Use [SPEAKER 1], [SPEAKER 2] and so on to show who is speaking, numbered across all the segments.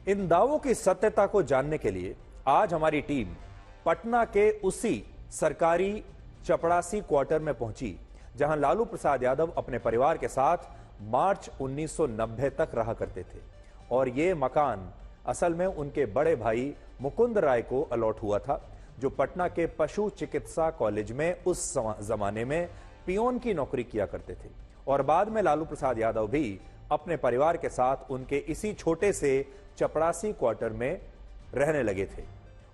[SPEAKER 1] इन दावों की सत्यता को जानने के लिए आज हमारी टीम पटना के उसी सरकारी चपड़ासी क्वार्टर में पहुंची जहां लालू प्रसाद यादव अपने परिवार के साथ मार्च 1990 तक रहा करते थे। और ये मकान असल में उनके बड़े भाई मुकुंद राय को अलॉट हुआ था, जो पटना के पशु चिकित्सा कॉलेज में उस जमाने में पियोन की नौकरी किया करते थे। और बाद में लालू प्रसाद यादव भी अपने परिवार के साथ उनके इसी छोटे से चपड़ासी क्वार्टर में रहने लगे थे।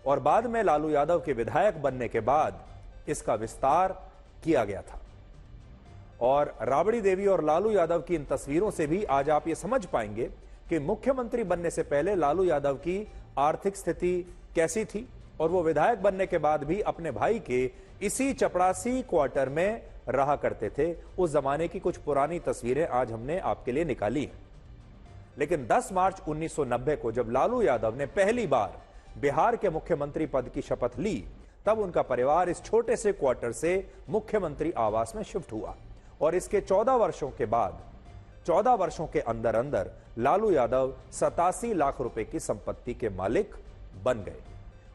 [SPEAKER 1] और बाद में लालू यादव के विधायक बनने के बाद इसका विस्तार किया गया था। और राबड़ी देवी और लालू यादव की इन तस्वीरों से भी आज आप ये समझ पाएंगे कि मुख्यमंत्री बनने से पहले लालू यादव की आर्थिक स्थिति कैसी थी और वो विधायक बनने के बाद भी अपने भाई के इसी चपड़ासी क्वार्टर में रहा करते थे। उस जमाने की कुछ पुरानी तस्वीरें आज हमने आपके लिए निकाली। लेकिन 10 मार्च 1990 को जब लालू यादव ने पहली बार बिहार के मुख्यमंत्री पद की शपथ ली, तब उनका परिवार इस छोटे से क्वार्टर से मुख्यमंत्री आवास में शिफ्ट हुआ। और इसके 14 वर्षों के बाद 14 वर्षों के अंदर अंदर लालू यादव 87 लाख रुपए की संपत्ति के मालिक बन गए।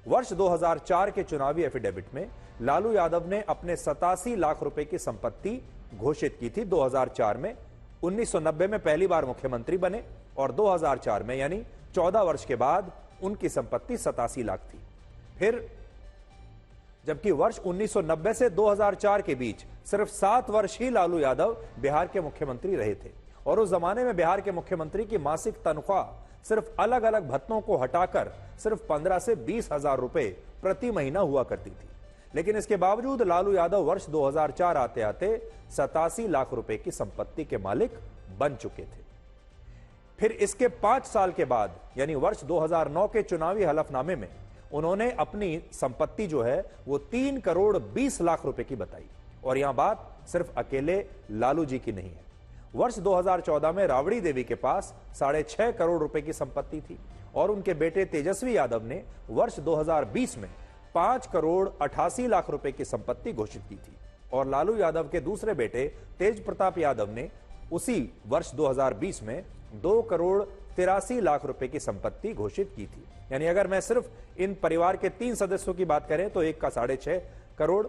[SPEAKER 1] वर्ष 2004 के चुनावी एफिडेविट में लालू यादव ने अपने 87 लाख रुपए की संपत्ति घोषित की थी 2004 में। 1990 में पहली बार मुख्यमंत्री बने और 2004 में यानी 14 वर्ष के बाद उनकी संपत्ति 87 लाख थी। फिर जबकि वर्ष 1990 से 2004 के बीच सिर्फ 7 वर्ष ही लालू यादव बिहार के मुख्यमंत्री रहे थे। और उस जमाने में बिहार के मुख्यमंत्री की मासिक तनख्वाह सिर्फ अलग अलग भत्तों को हटाकर सिर्फ 15 से 20 हजार रुपए प्रति महीना हुआ करती थी। लेकिन इसके बावजूद लालू यादव वर्ष 2004 आते आते 87 लाख रुपए की संपत्ति के मालिक बन चुके थे। फिर इसके 5 साल के बाद यानी वर्ष 2009 के चुनावी हलफनामे में उन्होंने अपनी संपत्ति जो है वो 3 करोड़ 20 लाख रुपए की बताई। और यहां बात सिर्फ अकेले लालू जी की नहीं है। वर्ष 2014 में राबड़ी देवी के पास 6.5 करोड़ रुपए की संपत्ति थी और उनके बेटे तेजस्वी यादव ने वर्ष 2020 में 5 करोड़ 88 लाख रुपए की संपत्ति घोषित की थी। और लालू यादव के दूसरे बेटे तेज प्रताप यादव ने उसी वर्ष 2020 में 2 करोड़ 83 लाख रुपए की संपत्ति घोषित की थी। यानी अगर मैं सिर्फ इन परिवार के 3 सदस्यों की बात करें तो एक का 6.5 करोड़,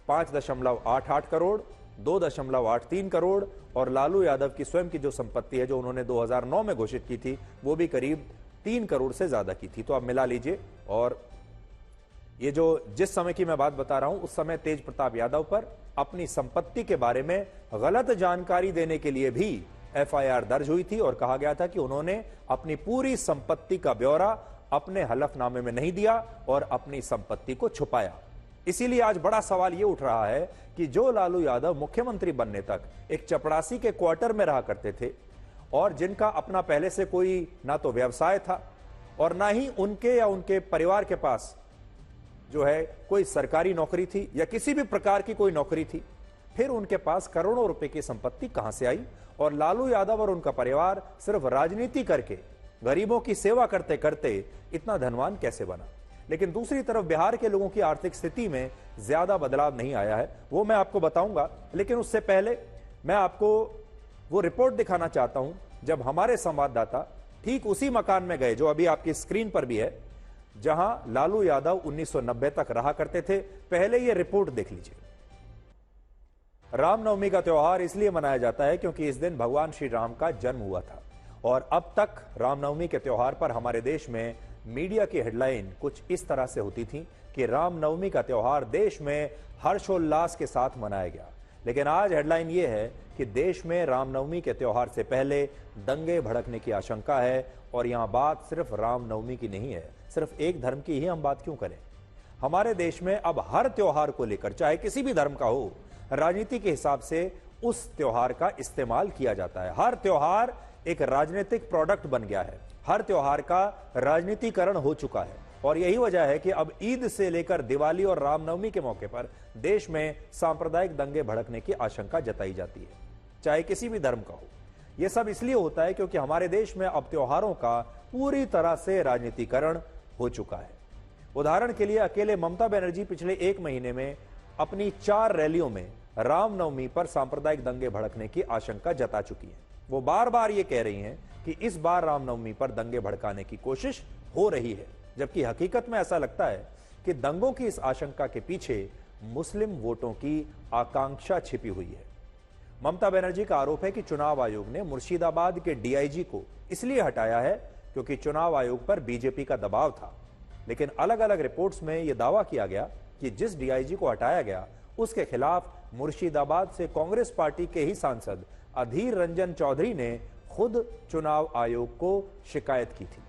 [SPEAKER 1] 5.88 करोड़, 2.83 करोड़ और लालू यादव की स्वयं की जो संपत्ति है जो उन्होंने 2009 में घोषित की थी वो भी करीब 3 करोड़ से ज्यादा की थी। तो आप मिला लीजिए। और ये जो जिस समय की मैं बात बता रहा हूं उस समय तेज प्रताप यादव पर अपनी संपत्ति के बारे में गलत जानकारी देने के लिए भी एफआईआर दर्ज हुई थी और कहा गया था कि उन्होंने अपनी पूरी संपत्ति का ब्यौरा अपने हलफनामे में नहीं दिया और अपनी संपत्ति को छुपाया। इसीलिए आज बड़ा सवाल यह उठ रहा है कि जो लालू यादव मुख्यमंत्री बनने तक एक चपड़ासी के क्वार्टर में रहा करते थे और जिनका अपना पहले से कोई ना तो व्यवसाय था और ना ही उनके या उनके परिवार के पास जो है कोई सरकारी नौकरी थी या किसी भी प्रकार की कोई नौकरी थी, फिर उनके पास करोड़ों रुपए की संपत्ति कहां से आई। और लालू यादव और उनका परिवार सिर्फ राजनीति करके गरीबों की सेवा करते करते इतना धनवान कैसे बना। लेकिन दूसरी तरफ बिहार के लोगों की आर्थिक स्थिति में ज्यादा बदलाव नहीं आया है, वो मैं आपको बताऊंगा। लेकिन उससे पहले मैं आपको वो रिपोर्ट दिखाना चाहता हूं जब हमारे संवाददाता ठीक उसी मकान में गए जो अभी आपकी स्क्रीन पर भी है, जहां लालू यादव 1990 तक रहा करते थे। पहले ये रिपोर्ट देख लीजिए। रामनवमी का त्योहार इसलिए मनाया जाता है क्योंकि इस दिन भगवान श्री राम का जन्म हुआ था। और अब तक रामनवमी के त्योहार पर हमारे देश में मीडिया की हेडलाइन कुछ इस तरह से होती थी कि रामनवमी का त्योहार देश में हर्षोल्लास के साथ मनाया गया। लेकिन आज हेडलाइन यह है कि देश में रामनवमी के त्योहार से पहले दंगे भड़कने की आशंका है। और यहां बात सिर्फ रामनवमी की नहीं है, सिर्फ एक धर्म की ही हम बात क्यों करें। हमारे देश में अब हर त्योहार को लेकर, चाहे किसी भी धर्म का हो, राजनीति के हिसाब से उस त्योहार का इस्तेमाल किया जाता है। हर त्योहार एक राजनीतिक प्रोडक्ट बन गया है, हर त्योहार का राजनीतिकरण हो चुका है। और यही वजह है कि अब ईद से लेकर दिवाली और रामनवमी के मौके पर देश में सांप्रदायिक दंगे भड़कने की आशंका जताई जाती है, चाहे किसी भी धर्म का हो। यह सब इसलिए होता है क्योंकि हमारे देश में अब त्योहारों का पूरी तरह से राजनीतिकरण हो चुका है। उदाहरण के लिए अकेले ममता बनर्जी पिछले 1 महीने में अपनी 4 रैलियों में रामनवमी पर सांप्रदायिक दंगे भड़कने की आशंका जता चुकी है। वो बार बार ये कह रही हैं कि कि इस बार रामनवमी पर दंगे भड़काने की कोशिश हो रही है, जबकि हकीकत में ऐसा लगता है कि दंगों की इस आशंका के पीछे मुस्लिम वोटों की आकांक्षा छिपी हुई है। ममता बनर्जी का आरोप है कि चुनाव आयोग ने मुर्शिदाबाद के डीआईजी को इसलिए हटाया है क्योंकि चुनाव आयोग पर बीजेपी का दबाव था। लेकिन अलग अलग रिपोर्ट्स में यह दावा किया गया कि जिस डीआईजी को हटाया गया उसके खिलाफ मुर्शिदाबाद से कांग्रेस पार्टी के ही सांसद अधीर रंजन चौधरी ने खुद चुनाव आयोग को शिकायत की थी।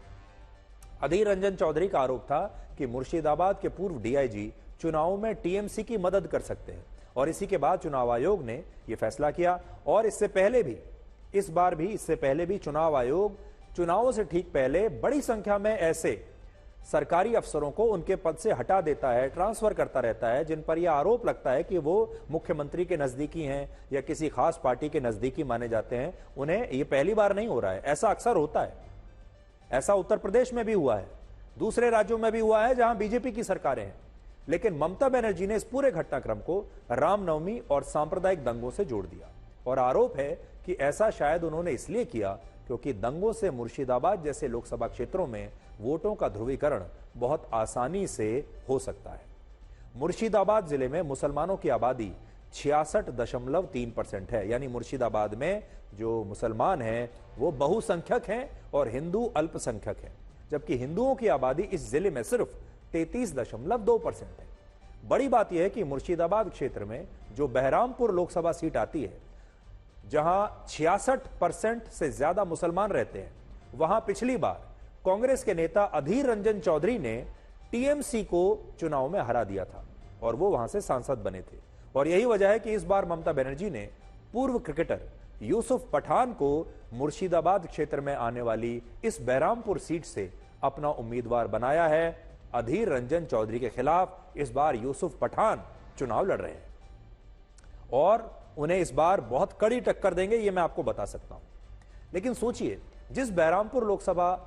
[SPEAKER 1] अधीर रंजन चौधरी का आरोप था कि मुर्शिदाबाद के पूर्व डीआईजी चुनाव में टीएमसी की मदद कर सकते हैं और इसी के बाद चुनाव आयोग ने यह फैसला किया। और इससे पहले भी चुनाव आयोग चुनावों से ठीक पहले बड़ी संख्या में ऐसे सरकारी अफसरों को उनके पद से हटा देता है, ट्रांसफर करता रहता है, जिन पर यह आरोप लगता है कि वो मुख्यमंत्री के नजदीकी हैं या किसी खास पार्टी के नजदीकी माने जाते हैं। उन्हें यह पहली बार नहीं हो रहा है, ऐसा अक्सर होता है। ऐसा उत्तर प्रदेश में भी हुआ है, दूसरे राज्यों में भी हुआ है जहां बीजेपी की सरकारें हैं। लेकिन ममता बनर्जी ने इस पूरे घटनाक्रम को रामनवमी और सांप्रदायिक दंगों से जोड़ दिया और आरोप है कि ऐसा शायद उन्होंने इसलिए किया क्योंकि दंगों से मुर्शिदाबाद जैसे लोकसभा क्षेत्रों में वोटों का ध्रुवीकरण बहुत आसानी से हो सकता है। मुर्शिदाबाद जिले में मुसलमानों की आबादी 66.3% है, यानी मुर्शिदाबाद में जो मुसलमान हैं वो बहुसंख्यक हैं और हिंदू अल्पसंख्यक हैं, जबकि हिंदुओं की आबादी इस जिले में सिर्फ 33.2% है। बड़ी बात यह है कि मुर्शिदाबाद क्षेत्र में जो बहरामपुर लोकसभा सीट आती है, जहां 66% से ज्यादा मुसलमान रहते हैं, वहां पिछली बार कांग्रेस के नेता अधीर रंजन चौधरी ने टीएमसी को चुनाव में हरा दिया था और वो वहां से सांसद बने थे। और यही वजह है कि इस बार ममता बनर्जी ने पूर्व क्रिकेटर यूसुफ पठान को मुर्शिदाबाद क्षेत्र में आने वाली इस बहरामपुर सीट से अपना उम्मीदवार बनाया है। अधीर रंजन चौधरी के खिलाफ इस बार यूसुफ पठान चुनाव लड़ रहे हैं और उन्हें इस बार बहुत कड़ी टक्कर देंगे, यह मैं आपको बता सकता हूं। लेकिन सोचिए, जिस बहरामपुर लोकसभा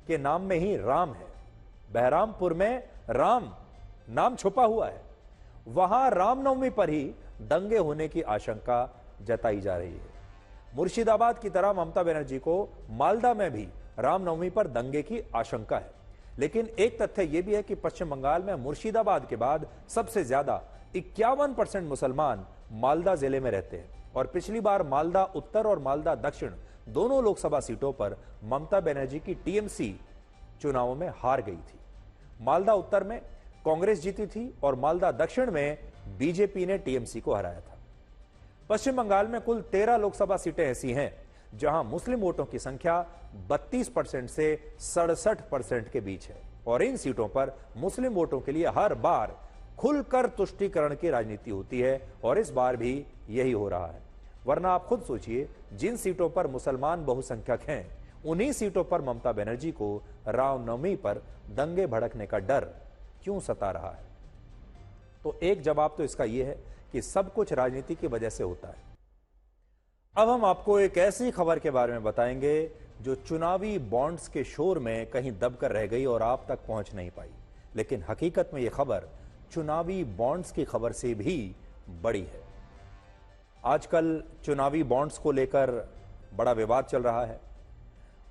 [SPEAKER 1] के नाम में ही राम है, बहरामपुर में राम नाम छुपा हुआ है, वहां रामनवमी पर ही दंगे होने की आशंका जताई जा रही है। मुर्शिदाबाद की तरह ममता बनर्जी को मालदा में भी रामनवमी पर दंगे की आशंका है। लेकिन एक तथ्य यह भी है कि पश्चिम बंगाल में मुर्शिदाबाद के बाद सबसे ज्यादा 51% मुसलमान मालदा जिले में रहते हैं और पिछली बार मालदा उत्तर और मालदा दक्षिण दोनों लोकसभा सीटों पर ममता बनर्जी की टीएमसी चुनावों में हार गई थी। मालदा उत्तर में कांग्रेस जीती थी और मालदा दक्षिण में बीजेपी ने टीएमसी को हराया था। पश्चिम बंगाल में कुल 13 लोकसभा सीटें ऐसी हैं जहां मुस्लिम वोटों की संख्या 32% से 67% के बीच है और इन सीटों पर मुस्लिम वोटों के लिए हर बार खुलकर तुष्टीकरण की राजनीति होती है और इस बार भी यही हो रहा है। वरना आप खुद सोचिए, जिन सीटों पर मुसलमान बहुसंख्यक हैं उन्हीं सीटों पर ममता बनर्जी को रामनवमी पर दंगे भड़कने का डर क्यों सता रहा है? तो एक जवाब तो इसका यह है कि सब कुछ राजनीति की वजह से होता है। अब हम आपको एक ऐसी खबर के बारे में बताएंगे जो चुनावी बॉन्ड्स के शोर में कहीं दबकर रह गई और आप तक पहुंच नहीं पाई, लेकिन हकीकत में यह खबर चुनावी बॉन्ड्स की खबर से भी बड़ी है। आजकल चुनावी बॉन्ड्स को लेकर बड़ा विवाद चल रहा है।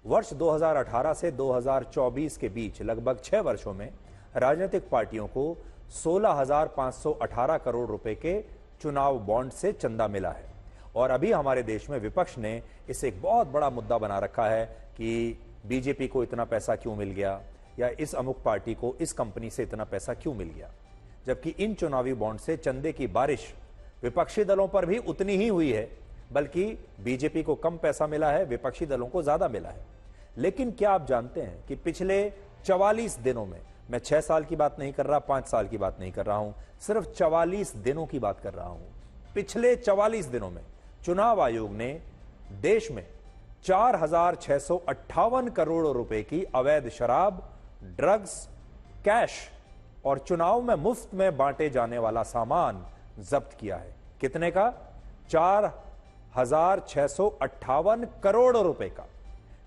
[SPEAKER 1] वर्ष 2018 से 2024 के बीच लगभग 6 वर्षों में राजनीतिक पार्टियों को 16,518 करोड़ रुपए के चुनाव बॉन्ड से चंदा मिला है और अभी हमारे देश में विपक्ष ने इसे एक बहुत बड़ा मुद्दा बना रखा है कि बीजेपी को इतना पैसा क्यों मिल गया या इस अमुक पार्टी को इस कंपनी से इतना पैसा क्यों मिल गया, जबकि इन चुनावी बॉन्ड से चंदे की बारिश विपक्षी दलों पर भी उतनी ही हुई है, बल्कि बीजेपी को कम पैसा मिला है, विपक्षी दलों को ज्यादा मिला है। लेकिन क्या आप जानते हैं कि पिछले 44 दिनों में, मैं 6 साल की बात नहीं कर रहा, 5 साल की बात नहीं कर रहा हूं, सिर्फ 44 दिनों की बात कर रहा हूं। पिछले 44 दिनों में चुनाव आयोग ने देश में 4,658 करोड़ रुपए की अवैध शराब, ड्रग्स, कैश और चुनाव में मुफ्त में बांटे जाने वाला सामान जब्त किया है। कितने का? 4,658 करोड़ रुपए का।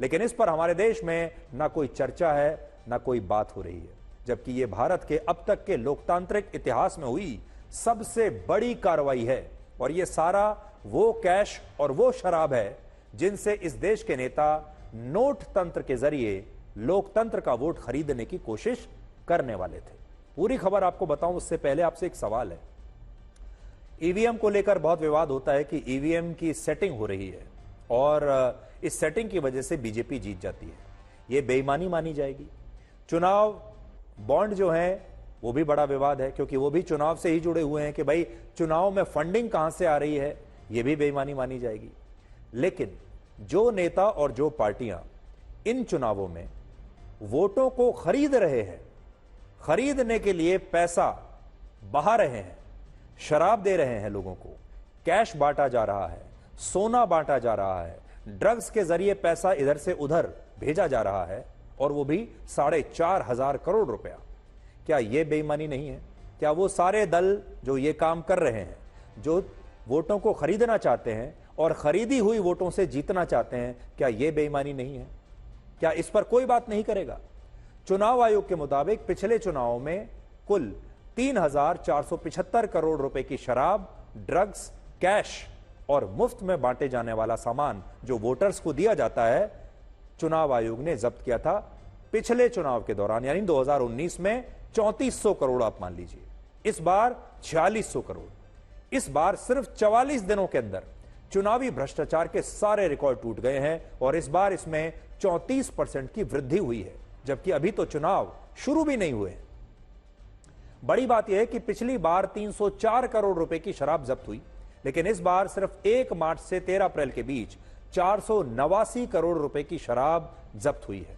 [SPEAKER 1] लेकिन इस पर हमारे देश में ना कोई चर्चा है, ना कोई बात हो रही है, जबकि यह भारत के अब तक के लोकतांत्रिक इतिहास में हुई सबसे बड़ी कार्रवाई है और यह सारा वो कैश और वो शराब है जिनसे इस देश के नेता नोट तंत्र के जरिए लोकतंत्र का वोट खरीदने की कोशिश करने वाले थे। पूरी खबर आपको बताऊं उससे पहले आपसे एक सवाल है। ईवीएम को लेकर बहुत विवाद होता है कि ईवीएम की सेटिंग हो रही है और इस सेटिंग की वजह से बीजेपी जीत जाती है। यह बेईमानी मानी जाएगी। चुनाव बॉन्ड जो है वो भी बड़ा विवाद है, क्योंकि वो भी चुनाव से ही जुड़े हुए हैं कि भाई चुनाव में फंडिंग कहां से आ रही है, यह भी बेईमानी मानी जाएगी। लेकिन जो नेता और जो पार्टियां इन चुनावों में वोटों को खरीद रहे हैं, खरीदने के लिए पैसा बहा रहे हैं, शराब दे रहे हैं लोगों को, कैश बांटा जा रहा है, सोना बांटा जा रहा है, ड्रग्स के जरिए पैसा इधर से उधर भेजा जा रहा है, और वो भी 4,500 करोड़ रुपया। क्या यह बेईमानी नहीं है? क्या वो सारे दल जो ये काम कर रहे हैं, जो वोटों को खरीदना चाहते हैं और खरीदी हुई वोटों से जीतना चाहते हैं, क्या यह बेईमानी नहीं है? क्या इस पर कोई बात नहीं करेगा? चुनाव आयोग के मुताबिक पिछले चुनावों में कुल 3,475 करोड़ रुपए की शराब, ड्रग्स, कैश और मुफ्त में बांटे जाने वाला सामान जो वोटर्स को दिया जाता है, चुनाव आयोग ने जब्त किया था पिछले चुनाव के दौरान, यानी 2019 में 3400 करोड़ आप मान लीजिए, इस बार 4600 करोड़। इस बार सिर्फ 44 दिनों के अंदर चुनावी भ्रष्टाचार के सारे रिकॉर्ड टूट गए हैं और इस बार इसमें 34% की वृद्धि हुई है, जबकि अभी तो चुनाव शुरू भी नहीं हुए। बड़ी बात यह है कि पिछली बार 304 करोड़ रुपए की शराब जब्त हुई, लेकिन इस बार सिर्फ 1 मार्च से 13 अप्रैल के बीच 489 करोड़ रुपए की शराब जब्त हुई है।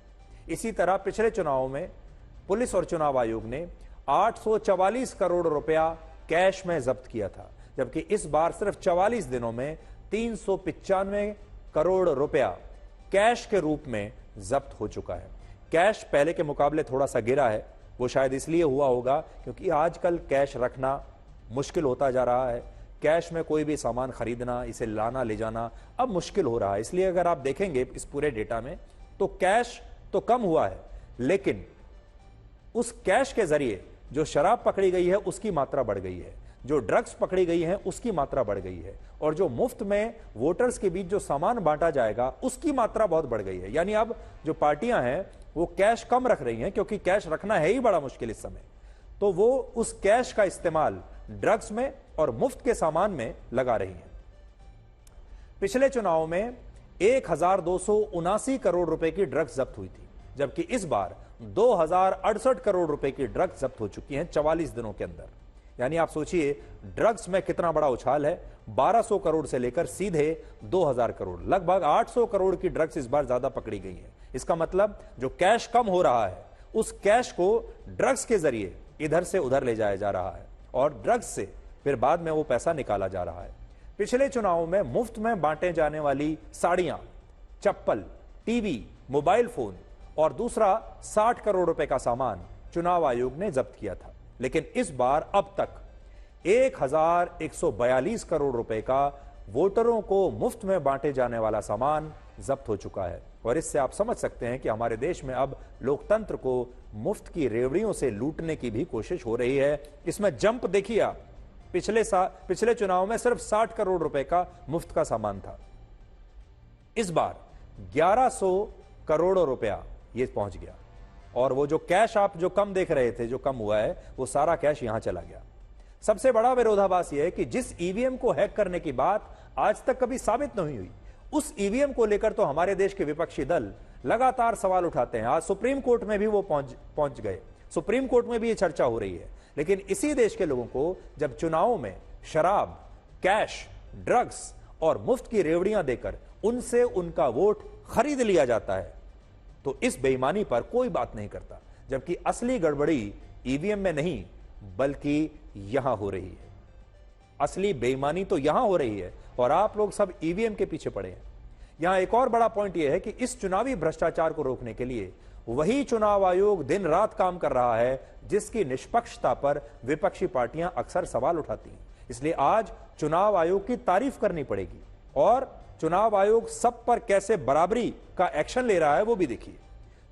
[SPEAKER 1] इसी तरह पिछले चुनावों में पुलिस और चुनाव आयोग ने 844 करोड़ रुपया कैश में जब्त किया था, जबकि इस बार सिर्फ 44 दिनों में 395 करोड़ रुपया कैश के रूप में जब्त हो चुका है। कैश पहले के मुकाबले थोड़ा सा गिरा है, वो शायद इसलिए हुआ होगा क्योंकि आजकल कैश रखना मुश्किल होता जा रहा है। कैश में कोई भी सामान खरीदना, इसे लाना ले जाना अब मुश्किल हो रहा है। इसलिए अगर आप देखेंगे इस पूरे डेटा में तो कैश तो कम हुआ है, लेकिन उस कैश के जरिए जो शराब पकड़ी गई है उसकी मात्रा बढ़ गई है, जो ड्रग्स पकड़ी गई है उसकी मात्रा बढ़ गई है, और जो मुफ्त में वोटर्स के बीच जो सामान बांटा जाएगा उसकी मात्रा बहुत बढ़ गई है। यानी अब जो पार्टियां हैं वो कैश कम रख रही हैं, क्योंकि कैश रखना है ही बड़ा मुश्किल इस समय, तो वो उस कैश का इस्तेमाल ड्रग्स में और मुफ्त के सामान में लगा रही हैं। पिछले चुनाव में 1,279 करोड़ रुपए की ड्रग्स जब्त हुई थी, जबकि इस बार 2,068 करोड़ रुपए की ड्रग्स जब्त हो चुकी हैं 44 दिनों के अंदर। यानी आप सोचिए ड्रग्स में कितना बड़ा उछाल है। 1200 करोड़ से लेकर सीधे 2,000 करोड़, लगभग 800 करोड़ की ड्रग्स इस बार ज्यादा पकड़ी गई है। इसका मतलब जो कैश कम हो रहा है उस कैश को ड्रग्स के जरिए इधर से उधर ले जाया जा रहा है और ड्रग्स से फिर बाद में वो पैसा निकाला जा रहा है। पिछले चुनावों में मुफ्त में बांटे जाने वाली साड़ियां, चप्पल, टीवी, मोबाइल फोन और दूसरा 60 करोड़ रुपए का सामान चुनाव आयोग ने जब्त किया था, लेकिन इस बार अब तक 1,142 करोड़ रुपए का वोटरों को मुफ्त में बांटे जाने वाला सामान जब्त हो चुका है। और इससे आप समझ सकते हैं कि हमारे देश में अब लोकतंत्र को मुफ्त की रेवड़ियों से लूटने की भी कोशिश हो रही है। इसमें जंप देखिए आप, पिछले चुनाव में सिर्फ 60 करोड़ रुपए का मुफ्त का सामान था, इस बार 1100 करोड़ रुपया ये पहुंच गया। और वो जो कैश आप जो कम देख रहे थे, जो कम हुआ है, वो सारा कैश यहां चला गया। सबसे बड़ा विरोधाभास यह है कि जिस ईवीएम को हैक करने की बात आज तक कभी साबित नहीं हुई, उस ईवीएम को लेकर तो हमारे देश के विपक्षी दल लगातार सवाल उठाते हैं। आज सुप्रीम कोर्ट में भी वो पहुंच गए, सुप्रीम कोर्ट में भी ये चर्चा हो रही है। लेकिन इसी देश के लोगों को जब चुनावों में शराब, कैश, ड्रग्स और मुफ्त की रेवड़ियां देकर उनसे उनका वोट खरीद लिया जाता है, तो इस बेईमानी पर कोई बात नहीं करता, जबकि असली गड़बड़ी ईवीएम में नहीं बल्कि यहां हो रही है। असली बेईमानी तो यहां हो रही है और आप लोग सब ईवीएम के पीछे पड़े हैं। यहां एक और बड़ा पॉइंट यह है कि इस चुनावी भ्रष्टाचार को रोकने के लिए वही चुनाव आयोग दिन रात काम कर रहा है जिसकी निष्पक्षता पर विपक्षी पार्टियां अक्सर सवाल उठाती हैं। इसलिए आज चुनाव आयोग की तारीफ करनी पड़ेगी और चुनाव आयोग सब पर कैसे बराबरी का एक्शन ले रहा है वो भी देखिए।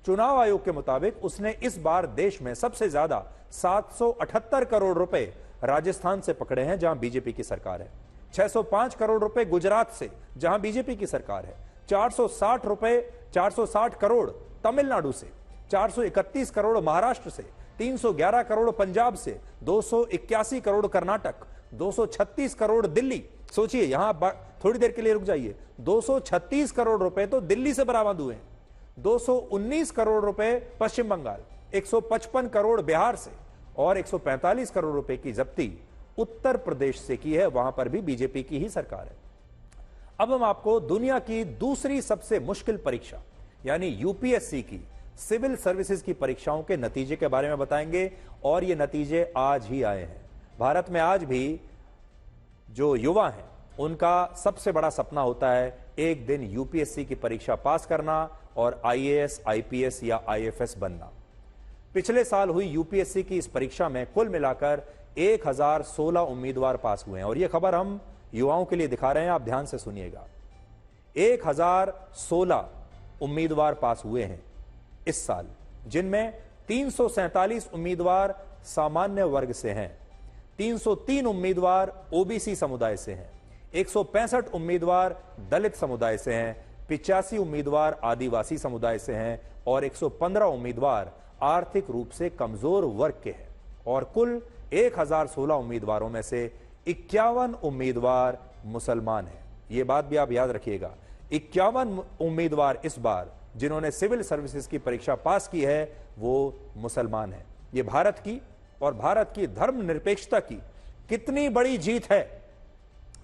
[SPEAKER 1] चुनाव आयोग के मुताबिक उसने इस बार देश में सबसे ज्यादा 778 करोड़ रुपए राजस्थान से पकड़े हैं जहां बीजेपी की सरकार है, 605 करोड़ रुपए गुजरात से जहां बीजेपी की सरकार है, 460 करोड़ तमिलनाडु से, 431 करोड़ महाराष्ट्र से, 311 करोड़ पंजाब से, 281 करोड़ कर्नाटक, 236 करोड़ दिल्ली। सोचिए, यहां थोड़ी देर के लिए रुक जाइए, 236 करोड़ रुपए तो दिल्ली से बरामद हुए हैं, 219 करोड़ रुपए पश्चिम बंगाल, 155 करोड़ बिहार से और 145 करोड़ रुपए की जब्ती उत्तर प्रदेश से की है। वहां पर भी बीजेपी की ही सरकार है। अब हम आपको दुनिया की दूसरी सबसे मुश्किल परीक्षा यानी यूपीएससी की सिविल सर्विसेज की परीक्षाओं के नतीजे के बारे में बताएंगे और ये नतीजे आज ही आए हैं। भारत में आज भी जो युवा हैं उनका सबसे बड़ा सपना होता है एक दिन यूपीएससी की परीक्षा पास करना और आईएएस, आईपीएस या आईएफएस बनना। पिछले साल हुई यूपीएससी की इस परीक्षा में कुल मिलाकर 1016 उम्मीदवार पास हुए हैं और यह खबर हम युवाओं के लिए दिखा रहे हैं, आप ध्यान से सुनिएगा। 1016 उम्मीदवार पास हुए हैं इस साल, जिनमें 347 उम्मीदवार सामान्य वर्ग से हैं, 303 उम्मीदवार ओबीसी समुदाय से हैं, 165 उम्मीदवार दलित समुदाय से हैं, 85 उम्मीदवार आदिवासी समुदाय से हैं और 115 उम्मीदवार आर्थिक रूप से कमजोर वर्ग के हैं और कुल 1016 उम्मीदवारों में से 51 उम्मीदवार मुसलमान हैं। यह बात भी आप याद रखिएगा, 51 उम्मीदवार इस बार जिन्होंने सिविल सर्विसेज की परीक्षा पास की है वो मुसलमान हैं। यह भारत की और भारत की धर्मनिरपेक्षता की कितनी बड़ी जीत है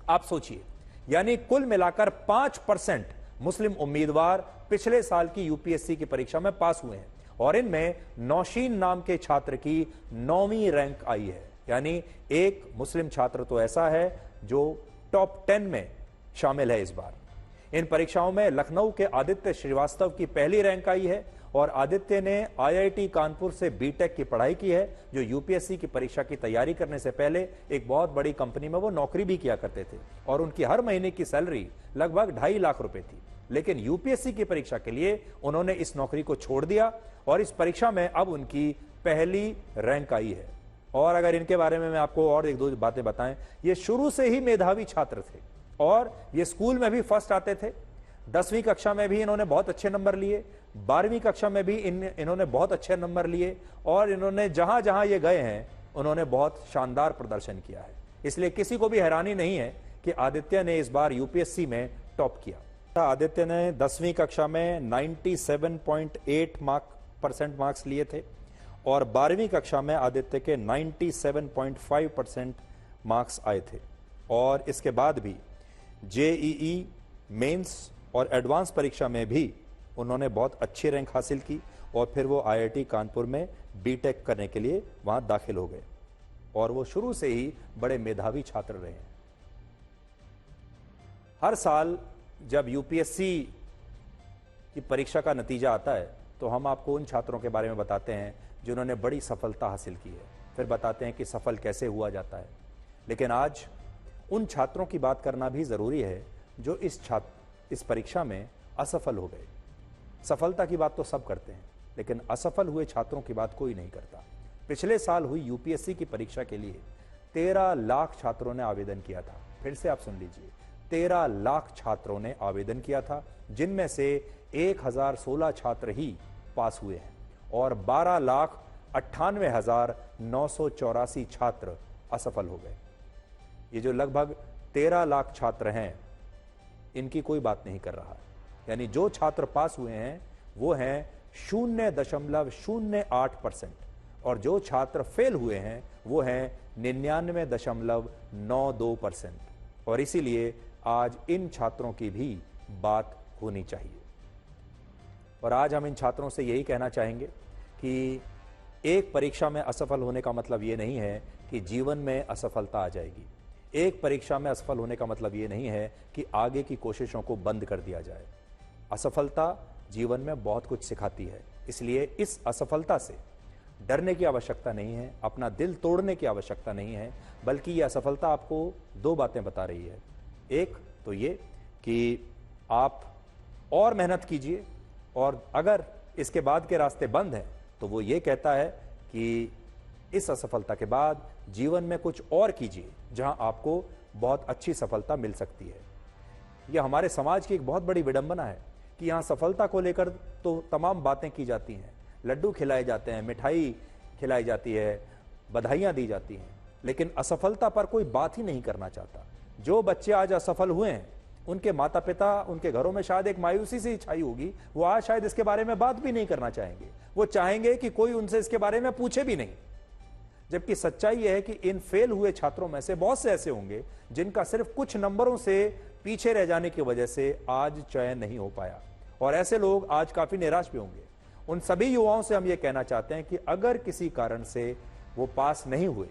[SPEAKER 1] आप सोचिए। यानी कुल मिलाकर 5% मुस्लिम उम्मीदवार पिछले साल की यूपीएससी की परीक्षा में पास हुए हैं और इनमें नौशीन नाम के छात्र की 9वीं रैंक आई है। यानी एक मुस्लिम छात्र तो ऐसा है जो टॉप 10 में शामिल है इस बार। इन परीक्षाओं में लखनऊ के आदित्य श्रीवास्तव की पहली रैंक आई है और आदित्य ने आईआईटी कानपुर से बीटेक की पढ़ाई की है, जो यूपीएससी की परीक्षा की तैयारी करने से पहले एक बहुत बड़ी कंपनी में वो नौकरी भी किया करते थे और उनकी हर महीने की सैलरी लगभग 2.5 लाख रुपए थी। लेकिन यूपीएससी की परीक्षा के लिए उन्होंने इस नौकरी को छोड़ दिया और इस परीक्षा में अब उनकी पहली रैंक आई है। और अगर इनके बारे में मैं आपको और एक दो बातें बताएं, ये शुरू से ही मेधावी छात्र थे और ये स्कूल में भी फर्स्ट आते थे। 10वीं कक्षा में भी इन्होंने बहुत अच्छे नंबर लिए, 12वीं कक्षा में भी इन्होंने बहुत अच्छे नंबर लिए और इन्होंने जहां जहां ये गए हैं उन्होंने बहुत शानदार प्रदर्शन किया है। इसलिए किसी को भी हैरानी नहीं है कि आदित्य ने इस बार यूपीएससी में टॉप किया। आदित्य ने 10वीं कक्षा में 97.8% मार्क्स लिए थे और 12वीं कक्षा में आदित्य के 97.5% मार्क्स आए थे और इसके बाद भी जेईई मेंस और एडवांस परीक्षा में भी उन्होंने बहुत अच्छी रैंक हासिल की और फिर वो आईआईटी कानपुर में बीटेक करने के लिए वहां दाखिल हो गए और वो शुरू से ही बड़े मेधावी छात्र रहे हैं। हर साल जब यूपीएससी की परीक्षा का नतीजा आता है तो हम आपको उन छात्रों के बारे में बताते हैं जिन्होंने बड़ी सफलता हासिल की है, फिर बताते हैं कि सफल कैसे हुआ जाता है। लेकिन आज उन छात्रों की बात करना भी जरूरी है जो इस परीक्षा में असफल हो गए। सफलता की बात तो सब करते हैं लेकिन असफल हुए छात्रों की बात कोई नहीं करता। पिछले साल हुई यूपीएससी की परीक्षा के लिए 13 लाख छात्रों ने आवेदन किया था। फिर से आप सुन लीजिए, 13 लाख छात्रों ने आवेदन किया था, जिनमें से 1016 छात्र ही पास हुए हैं और 12,98,984 छात्र असफल हो गए। ये जो लगभग 13 लाख छात्र हैं इनकी कोई बात नहीं कर रहा है। यानी जो छात्र पास हुए हैं वो हैं 0.08% और जो छात्र फेल हुए हैं वो हैं 99.92%। और इसीलिए आज इन छात्रों की भी बात होनी चाहिए। और आज हम इन छात्रों से यही कहना चाहेंगे कि एक परीक्षा में असफल होने का मतलब ये नहीं है कि जीवन में असफलता आ जाएगी। एक परीक्षा में असफल होने का मतलब ये नहीं है कि आगे की कोशिशों को बंद कर दिया जाए। असफलता जीवन में बहुत कुछ सिखाती है, इसलिए इस असफलता से डरने की आवश्यकता नहीं है, अपना दिल तोड़ने की आवश्यकता नहीं है, बल्कि यह असफलता आपको दो बातें बता रही है। एक तो ये कि आप और मेहनत कीजिए और अगर इसके बाद के रास्ते बंद हैं तो वो ये कहता है कि इस असफलता के बाद जीवन में कुछ और कीजिए जहां आपको बहुत अच्छी सफलता मिल सकती है। यह हमारे समाज की एक बहुत बड़ी विडंबना है कि यहाँ सफलता को लेकर तो तमाम बातें की जाती हैं, लड्डू खिलाए जाते हैं, मिठाई खिलाई जाती है, बधाइयाँ दी जाती हैं, लेकिन असफलता पर कोई बात ही नहीं करना चाहता। जो बच्चे आज असफल हुए हैं, उनके माता पिता, उनके घरों में शायद एक मायूसी सी छाई होगी, वो आज शायद इसके बारे में बात भी नहीं करना चाहेंगे। वो चाहेंगे कि कोई उनसे इसके बारे में पूछे भी नहीं। जबकि सच्चाई यह है कि इन फेल हुए छात्रों में से बहुत से ऐसे होंगे जिनका सिर्फ कुछ नंबरों से पीछे रह जाने की वजह से आज चयन नहीं हो पाया, और ऐसे लोग आज काफी निराश भी होंगे। उन सभी युवाओं से हम ये कहना चाहते हैं कि अगर किसी कारण से वो पास नहीं हुए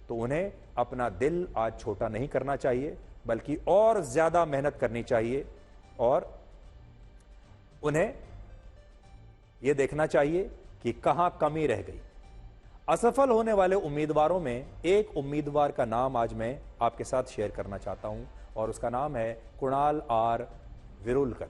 [SPEAKER 1] तो उन्हें अपना दिल आज छोटा नहीं करना चाहिए, बल्कि और ज्यादा मेहनत करनी चाहिए, और उन्हें यह देखना चाहिए कि कहां कमी रह गई। असफल होने वाले उम्मीदवारों में एक उम्मीदवार का नाम आज मैं आपके साथ शेयर करना चाहता हूं, और उसका नाम है कुणाल आर विरुलकर।